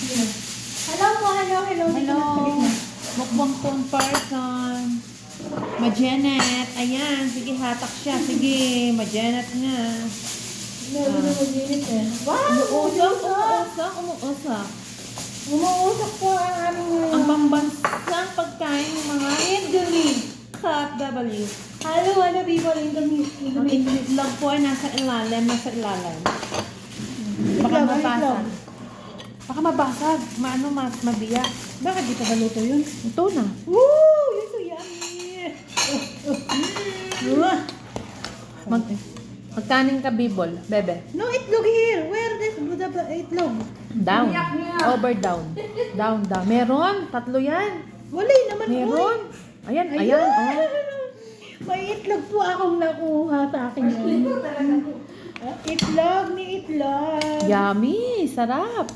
Hello po, hello. Hello. Mukbang phone person. Majanet. Ayan. Sige, hatak siya. Sige, majanet nga. Meron na mag-init eh. Umuusok. Umuusok po ang aming Ang pambansang pagkain ng mga Indomie. KFW. Hello, people. Ang itlog po ay nasa ilalim. Baka Itlog, mabasag. Baka mabasag. Mabiyak. Bakit di pa ba luto yun? Ito na. Woo! You're so yummy! Magkaning ka, Bibol. Bebe. No itlog here. Where this the itlog? Down. Over down. Down. Meron. 3 yan. Wala naman. Meron. Ayan. Ayun. Oh. May itlog po akong nakuha sa akin yun. Itlog ni itlog. Yummy. Sarap.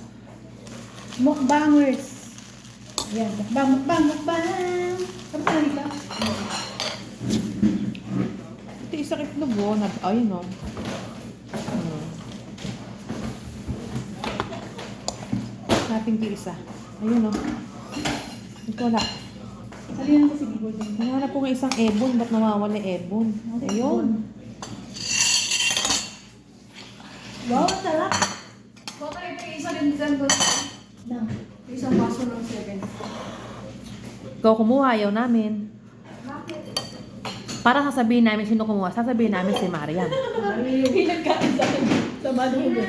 Mukbangers. Yan. Mukbang. Ano ka nalita? Ito isang itlog mo. Ayun o. Napin ko isa. Ayun o. Ito wala. Halina ko si Bibol din. Nangyara po nga isang ebon. Ba't nawawala ebon? Ayun. Wow, ang sarap. Baka ito yung isa rin dyan doon. Na. Isang baso ng 7. Ikaw kumuha. Ayaw namin. Bakit? Para sasabihin namin sino kumuha. Sasabihin namin si Marian. Pinagkain sa akin. Sa malulo.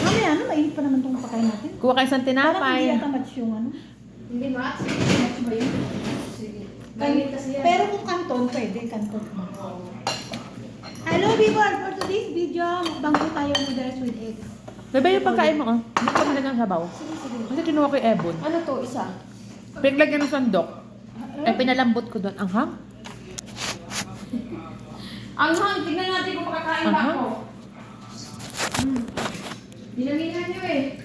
Mamaya, mainit pa naman itong pakain natin. Kuha kayo isang Parang hindi tinapay. yata match yung ano. Hindi match? Match ba yun? Sige. Mainit kasi yan. Pero kung kanton, pwede. Kanton. Hello people! For today's video, mukbang po tayo noodles with egg. Bebe yung pagkain mo. Hindi ko nalagyan sabaw. Kasi kinuha ko yung ebon. Ano to? Isa? Pinaglagyan ng sandok. Ay pinalambot ko doon. Ang hang. Ang hang! Tignan natin kung makakain ba Anghang? ako. Dinamihan niyo eh.